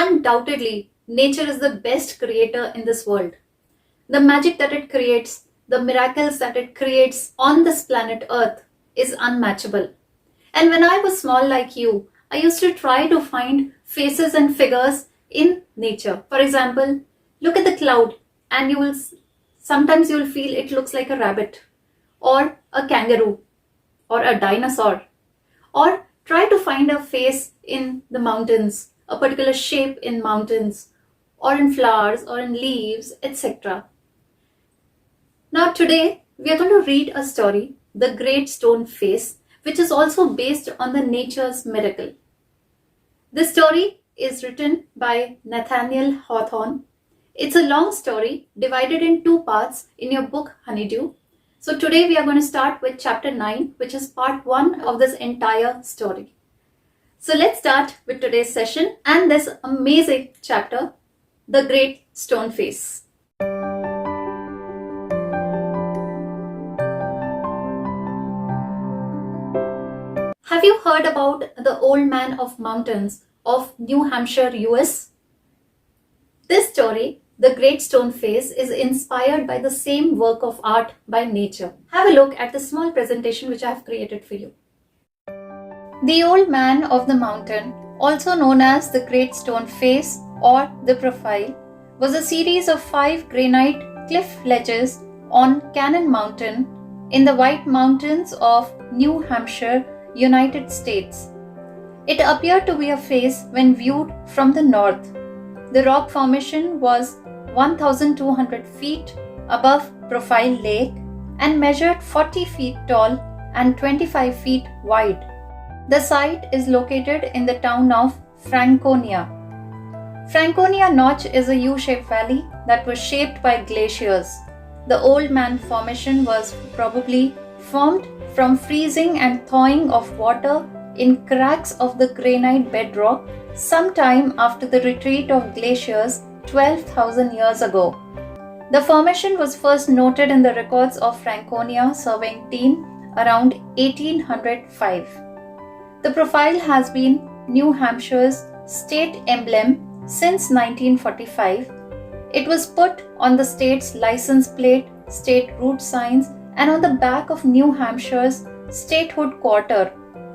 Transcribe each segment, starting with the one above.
Undoubtedly, nature is the best creator in this world. The magic that it creates, the miracles that it creates on this planet Earth is unmatchable. And when I was small like you, I used to try to find faces and figures in nature. For example, look at the cloud and sometimes you will feel it looks like a rabbit or a kangaroo or a dinosaur. Or try to find a face in the mountains, a particular shape in mountains or in flowers or in leaves, etc. Now today we are going to read a story, The Great Stone Face, which is also based on the nature's miracle. This story is written by Nathaniel Hawthorne. It's a long story divided in two parts in your book Honeydew. So today we are going to start with chapter 9, which is part 1 of this entire story. So let's start with today's session and this amazing chapter, The Great Stone Face. Have you heard about the Old Man of Mountains of New Hampshire, US? This story, The Great Stone Face, is inspired by the same work of art by nature. Have a look at the small presentation which I have created for you. The Old Man of the Mountain, also known as the Great Stone Face or the Profile, was a series of 5 granite cliff ledges on Cannon Mountain in the White Mountains of New Hampshire, United States. It appeared to be a face when viewed from the north. The rock formation was 1,200 feet above Profile Lake and measured 40 feet tall and 25 feet wide. The site is located in the town of Franconia. Franconia Notch is a U-shaped valley that was shaped by glaciers. The Old Man Formation was probably formed from freezing and thawing of water in cracks of the granite bedrock sometime after the retreat of glaciers 12,000 years ago. The formation was first noted in the records of Franconia Surveying Team around 1805. The profile has been New Hampshire's state emblem since 1945. It was put on the state's license plate, state route signs, and on the back of New Hampshire's statehood quarter,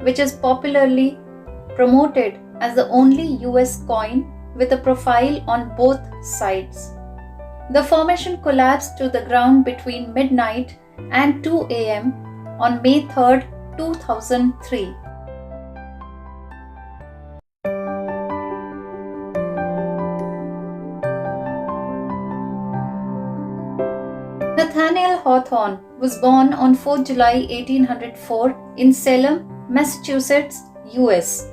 which is popularly promoted as the only US coin with a profile on both sides. The formation collapsed to the ground between midnight and 2 a.m. on May 3, 2003. Nathaniel Hawthorne was born on 4 July 1804 in Salem, Massachusetts, US.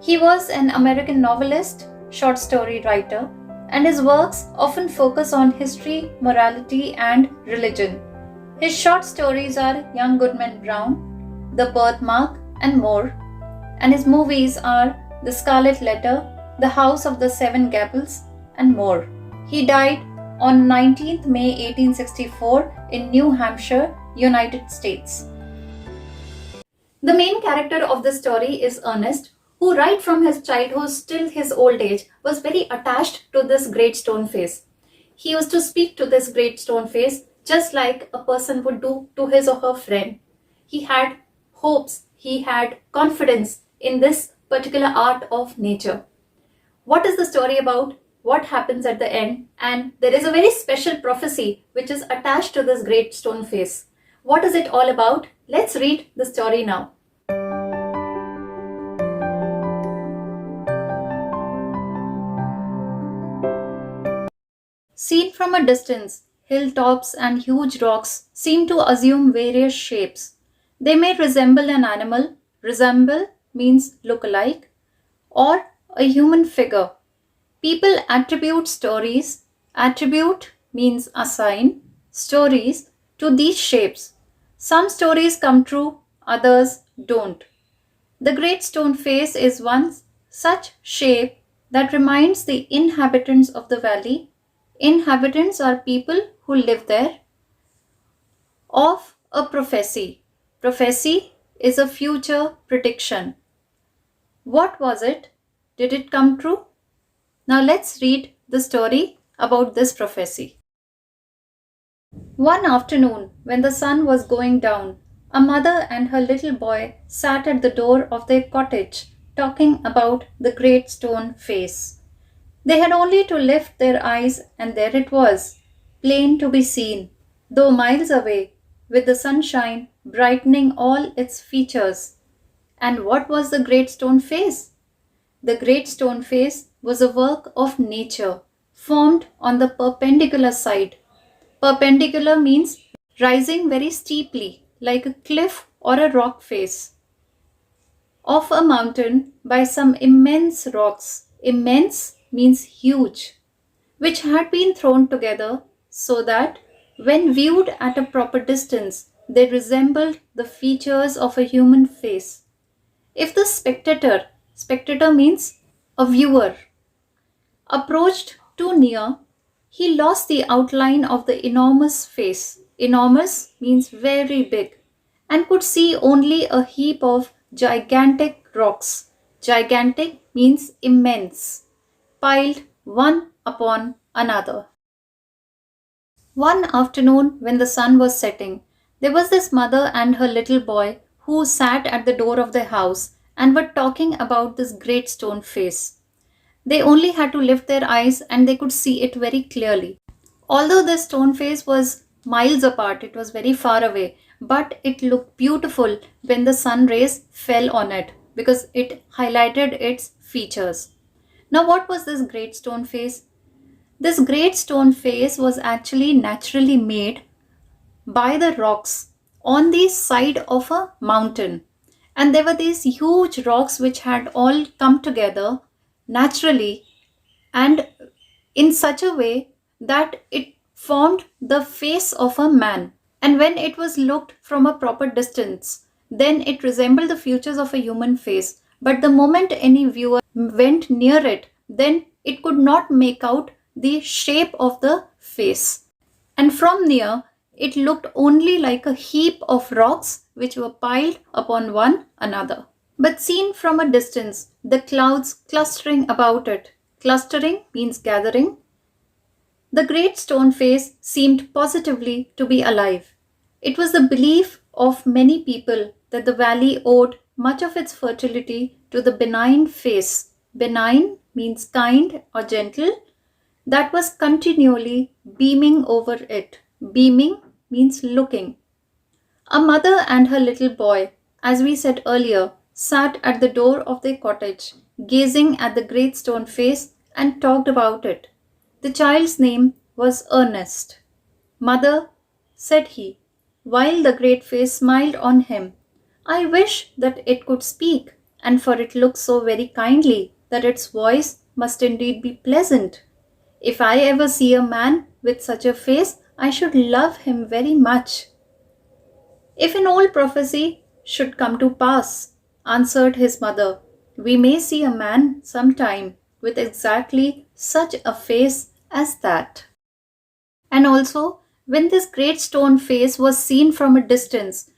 He was an American novelist, short story writer, and his works often focus on history, morality, and religion. His short stories are Young Goodman Brown, The Birthmark, and more, and his movies are The Scarlet Letter, The House of the Seven Gables, and more. He died on 19th May 1864 in New Hampshire, United States. The main character of the story is Ernest, who right from his childhood till his old age was very attached to this great stone face. He used to speak to this great stone face just like a person would do to his or her friend. He had hopes, he had confidence in this particular art of nature. What is the story about? What happens at the end? And there is a very special prophecy which is attached to this great stone face. What is it all about? Let's read the story now. Seen from a distance, hilltops and huge rocks seem to assume various shapes. They may resemble an animal, resemble means look alike, or a human figure. People attribute stories, attribute means assign, stories to these shapes. Some stories come true, others don't. The Great Stone Face is one such shape that reminds the inhabitants of the valley, inhabitants are people who live there, of a prophecy. Prophecy is a future prediction. What was it? Did it come true? Now let's read the story about this prophecy. One afternoon, when the sun was going down, a mother and her little boy sat at the door of their cottage talking about the great stone face. They had only to lift their eyes, and there it was, plain to be seen, though miles away, with the sunshine brightening all its features. And what was the great stone face? The great stone face was a work of nature, formed on the perpendicular side. Perpendicular means rising very steeply, like a cliff or a rock face, of a mountain by some immense rocks. Immense means huge, which had been thrown together so that when viewed at a proper distance, they resembled the features of a human face. If the spectator means a viewer, approached too near, he lost the outline of the enormous face. Enormous means very big, and could see only a heap of gigantic rocks. Gigantic means immense, piled one upon another. One afternoon, when the sun was setting, there was this mother and her little boy who sat at the door of their house and were talking about this great stone face. They only had to lift their eyes and they could see it very clearly. Although this stone face was miles apart, it was very far away, but it looked beautiful when the sun rays fell on it because it highlighted its features. Now, what was this great stone face? This great stone face was actually naturally made by the rocks on the side of a mountain. And there were these huge rocks which had all come together naturally and in such a way that it formed the face of a man. And when it was looked from a proper distance, then it resembled the features of a human face. But the moment any viewer went near it, then it could not make out the shape of the face. And from near, it looked only like a heap of rocks which were piled upon one another. But seen from a distance, the clouds clustering about it. Clustering means gathering. The great stone face seemed positively to be alive. It was the belief of many people that the valley owed much of its fertility to the benign face. Benign means kind or gentle, that was continually beaming over it. Beaming means looking. A mother and her little boy, as we said earlier, sat at the door of their cottage, gazing at the great stone face and talked about it. The child's name was Ernest. Mother, said he, while the great face smiled on him, I wish that it could speak, and for it looks so very kindly that its voice must indeed be pleasant. If I ever see a man with such a face, I should love him very much. If an old prophecy should come to pass, answered his mother, we may see a man sometime with exactly such a face as that. And also, when this great stone face was seen from a distance,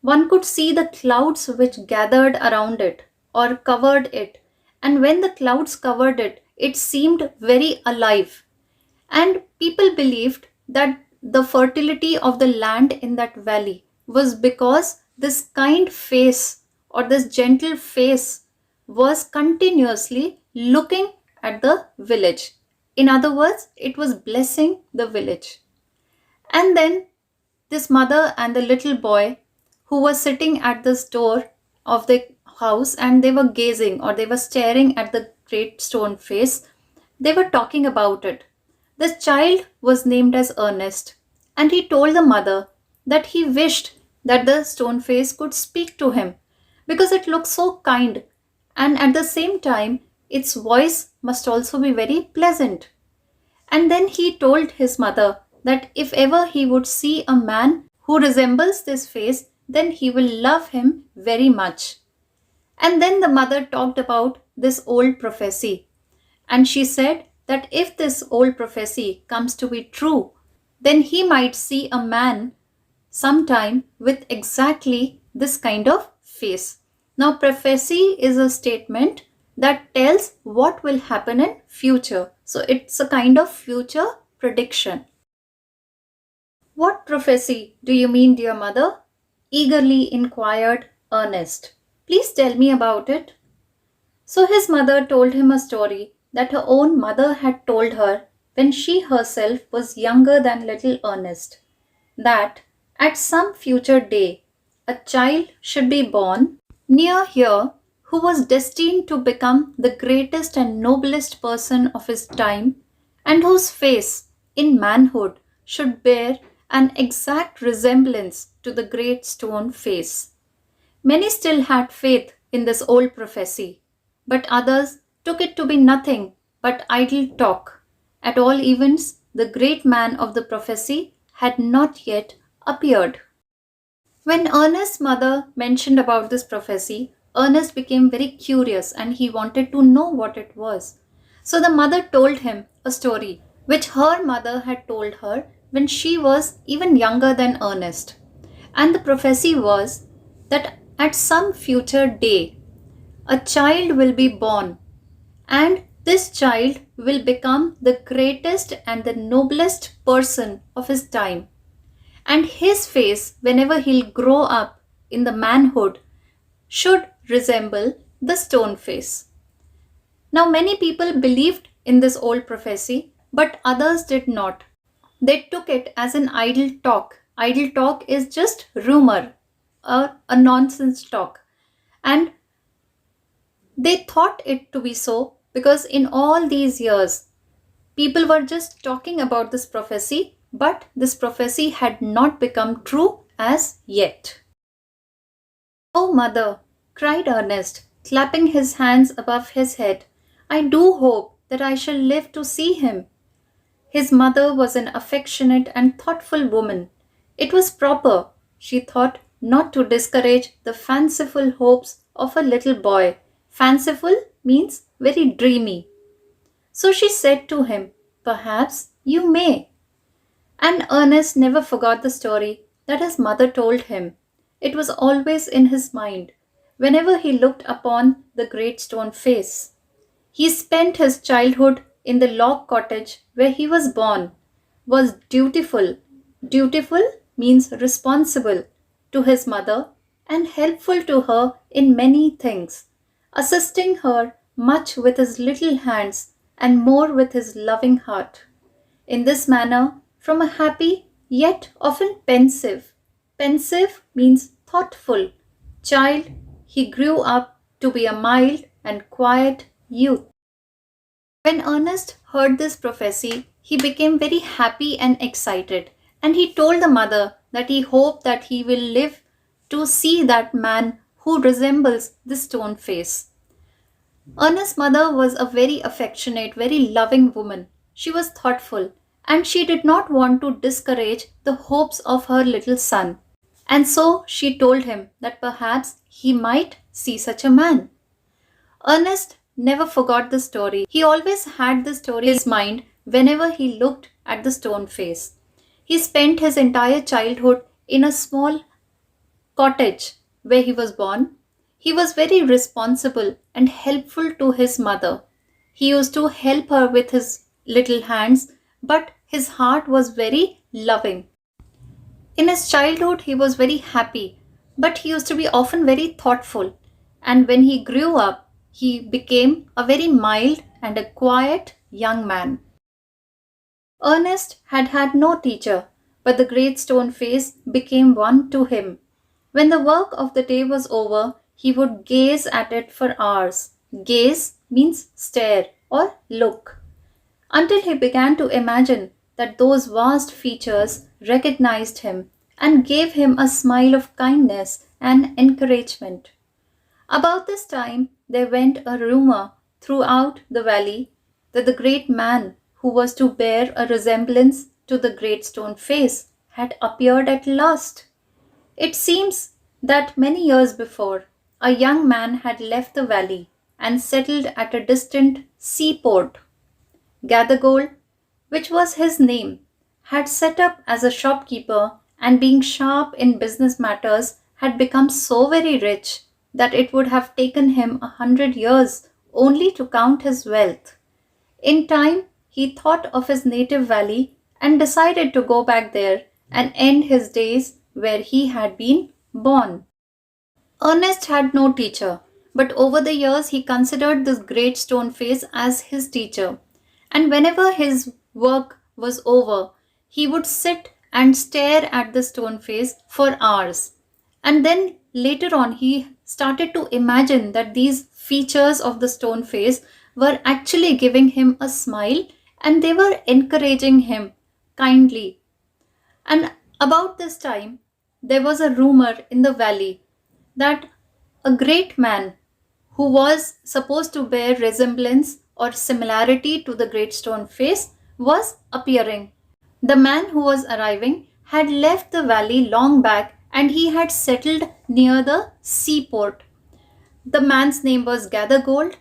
one could see the clouds which gathered around it or covered it. And when the clouds covered it, it seemed very alive. And people believed that the fertility of the land in that valley was because this kind face or this gentle face was continuously looking at the village. In other words, it was blessing the village. And then this mother and the little boy who was sitting at this door of the house and they were gazing or they were staring at the great stone face, they were talking about it. The child was named as Ernest, and he told the mother that he wished that the stone face could speak to him because it looked so kind, and at the same time its voice must also be very pleasant. And then he told his mother that if ever he would see a man who resembles this face, then he will love him very much. And then the mother talked about this old prophecy, and she said that if this old prophecy comes to be true, then he might see a man sometime with exactly this kind of face. Now, prophecy is a statement that tells what will happen in future. So it's a kind of future prediction. What prophecy do you mean, dear mother? Eagerly inquired Ernest. Please tell me about it. So his mother told him a story that her own mother had told her when she herself was younger than little Ernest, that at some future day a child should be born near here who was destined to become the greatest and noblest person of his time, and whose face in manhood should bear an exact resemblance to the great stone face. Many still had faith in this old prophecy, but others took it to be nothing but idle talk. At all events, the great man of the prophecy had not yet appeared. When Ernest's mother mentioned about this prophecy, Ernest became very curious and he wanted to know what it was. So the mother told him a story which her mother had told her when she was even younger than Ernest. And the prophecy was that at some future day, a child will be born, and this child will become the greatest and the noblest person of his time. And his face, whenever he'll grow up in the manhood, should resemble the stone face. Now, many people believed in this old prophecy, but others did not. They took it as an idle talk. Idle talk is just rumor, a nonsense talk. And they thought it to be so because in all these years, people were just talking about this prophecy, but this prophecy had not become true as yet. Oh, mother, cried Ernest, clapping his hands above his head, I do hope that I shall live to see him. His mother was an affectionate and thoughtful woman. It was proper, she thought, not to discourage the fanciful hopes of a little boy. Fanciful means very dreamy. So she said to him, Perhaps you may. And Ernest never forgot the story that his mother told him. It was always in his mind whenever he looked upon the great stone face. He spent his childhood in the log cottage where he was born, was dutiful. Dutiful means responsible to his mother and helpful to her in many things, assisting her much with his little hands and more with his loving heart. In this manner, from a happy yet often pensive means thoughtful, child, he grew up to be a mild and quiet youth. When Ernest heard this prophecy, he became very happy and excited, and he told the mother that he hoped that he will live to see that man who resembles the stone face. Ernest's mother was a very affectionate, very loving woman. She was thoughtful, and she did not want to discourage the hopes of her little son. And so she told him that perhaps he might see such a man. Ernest never forgot the story. He always had the story in his mind whenever he looked at the stone face. He spent his entire childhood in a small cottage where he was born. He was very responsible and helpful to his mother. He used to help her with his little hands, but his heart was very loving. In his childhood, he was very happy, but he used to be often very thoughtful. And when he grew up, he became a very mild and a quiet young man. Ernest had had no teacher, but the great stone face became one to him. When the work of the day was over, he would gaze at it for hours. Gaze means stare or look, until he began to imagine that those vast features recognized him and gave him a smile of kindness and encouragement. About this time, there went a rumor throughout the valley that the great man who was to bear a resemblance to the great stone face had appeared at last. It seems that many years before, a young man had left the valley and settled at a distant seaport. Gathergold, which was his name, had set up as a shopkeeper and being sharp in business matters had become so very rich that it would have taken him 100 years only to count his wealth. In time, he thought of his native valley and decided to go back there and end his days where he had been born. Ernest had no teacher, but over the years he considered this great stone face as his teacher. And whenever his work was over, he would sit and stare at the stone face for hours. And then later on, he started to imagine that these features of the stone face were actually giving him a smile and they were encouraging him kindly. And about this time, there was a rumor in the valley that a great man who was supposed to bear resemblance or similarity to the great stone face was appearing. The man who was arriving had left the valley long back and he had settled near the seaport. The man's name was Gathergold,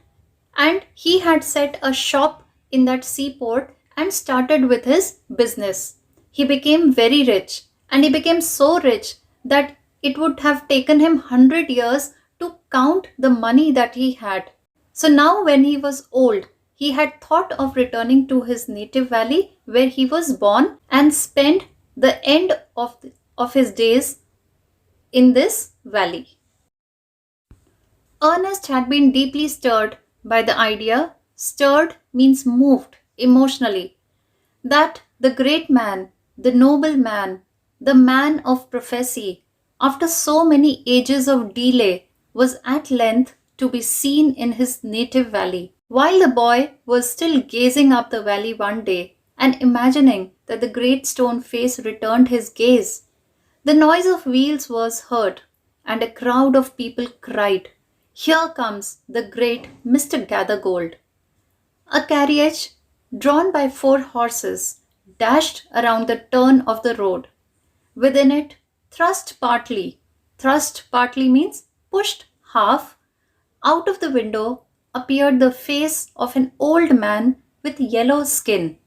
and he had set a shop in that seaport and started with his business. He became very rich, and he became so rich that it would have taken him 100 years to count the money that he had. So now, when he was old, he had thought of returning to his native valley where he was born and spend the end of his days in this valley. Ernest had been deeply stirred by the idea, stirred means moved emotionally, that the great man, the noble man, the man of prophecy, after so many ages of delay, was at length to be seen in his native valley. While the boy was still gazing up the valley one day and imagining that the great stone face returned his gaze, the noise of wheels was heard, and a crowd of people cried, "Here comes the great Mr. Gathergold." A carriage, drawn by 4 horses, dashed around the turn of the road. Within it, thrust partly means pushed half, out of the window appeared the face of an old man with yellow skin.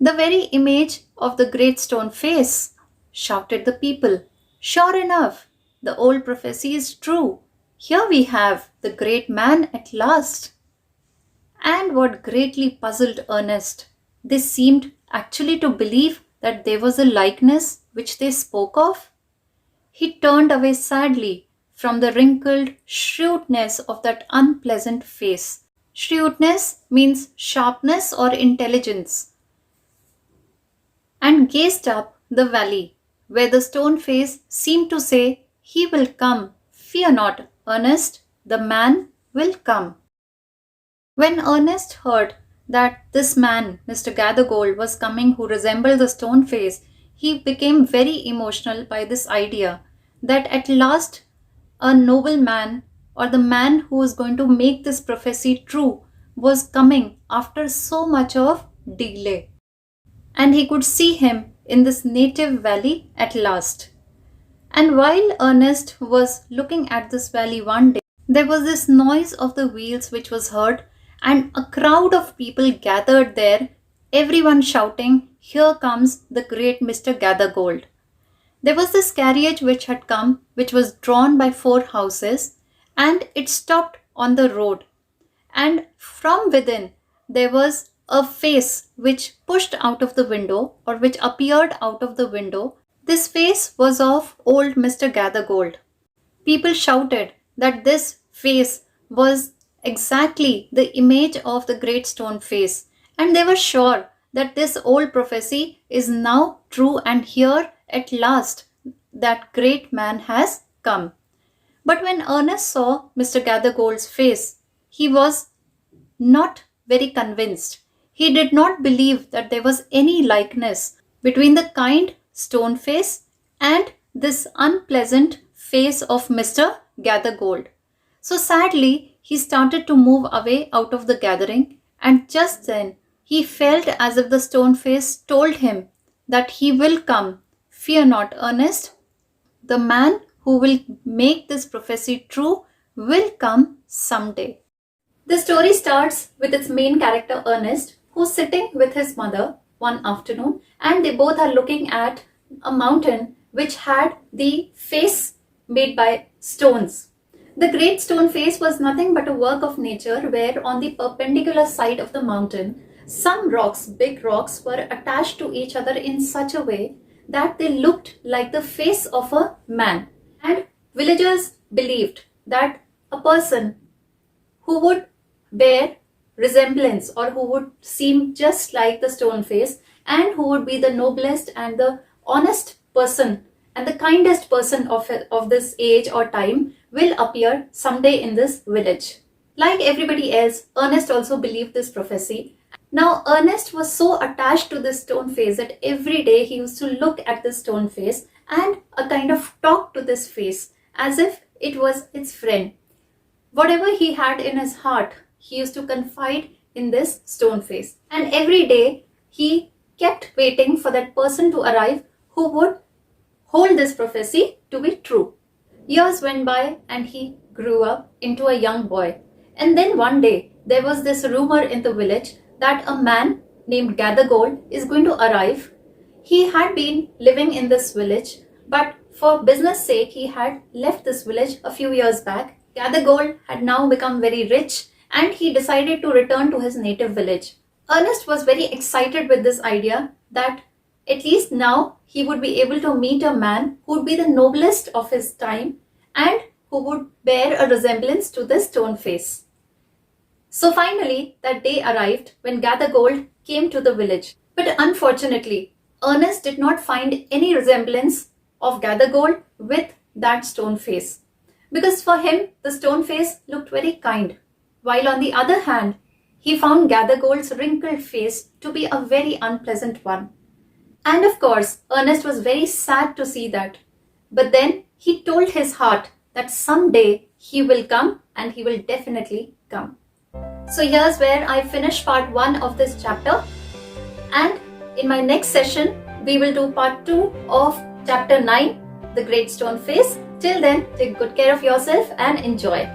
"The very image of the great stone face," shouted the people. "Sure enough, the old prophecy is true. Here we have the great man at last." And what greatly puzzled Ernest, they seemed actually to believe that there was a likeness which they spoke of. He turned away sadly from the wrinkled shrewdness of that unpleasant face. Shrewdness means sharpness or intelligence, and gazed up the valley, where the stone face seemed to say, "He will come. Fear not, Ernest, the man will come." When Ernest heard that this man, Mr. Gathergold, was coming who resembled the stone face, he became very emotional by this idea that at last a noble man, or the man who was going to make this prophecy true, was coming after so much of delay. And he could see him in this native valley at last. And while Ernest was looking at this valley one day, there was this noise of the wheels which was heard, and a crowd of people gathered there, everyone shouting, "Here comes the great Mr. Gathergold." There was this carriage which had come, which was drawn by 4 horses, and it stopped on the road. And from within, there was a face which pushed out of the window, or which appeared out of the window. This face was of old Mr. Gathergold. People shouted that this face was exactly the image of the great stone face, and they were sure that this old prophecy is now true, and here at last that great man has come. But when Ernest saw Mr. Gathergold's face, he was not very convinced. He did not believe that there was any likeness between the kind stone face and this unpleasant face of Mr. Gathergold. So sadly, he started to move away out of the gathering, and just then he felt as if the stone face told him that he will come. "Fear not, Ernest. The man who will make this prophecy true will come someday." The story starts with its main character Ernest, who's sitting with his mother one afternoon, and they both are looking at a mountain which had the face made by stones. The great stone face was nothing but a work of nature where on the perpendicular side of the mountain, some rocks, big rocks, were attached to each other in such a way that they looked like the face of a man. And villagers believed that a person who would bear resemblance or who would seem just like the stone face and who would be the noblest and the honest person and the kindest person of this age or time will appear someday in this village. Like everybody else, Ernest also believed this prophecy. Now, Ernest was so attached to this stone face that every day he used to look at this stone face and a kind of talk to this face as if it was its friend. Whatever he had in his heart, he used to confide in this stone face. And every day he kept waiting for that person to arrive who would hold this prophecy to be true. Years went by and he grew up into a young boy. And then one day there was this rumor in the village that a man named Gathergold is going to arrive. He had been living in this village, but for business sake he had left this village a few years back. Gathergold had now become very rich and he decided to return to his native village. Ernest was very excited with this idea that at least now he would be able to meet a man who would be the noblest of his time and who would bear a resemblance to the stone face. So finally, that day arrived when Gathergold came to the village. But unfortunately, Ernest did not find any resemblance of Gathergold with that stone face. Because for him, the stone face looked very kind. While on the other hand, he found Gathergold's wrinkled face to be a very unpleasant one. And of course, Ernest was very sad to see that. But then he told his heart that someday he will come and he will definitely come. So here's where I finish part 1 of this chapter. And in my next session, we will do part 2 of chapter 9, The Great Stone Face. Till then, take good care of yourself and enjoy.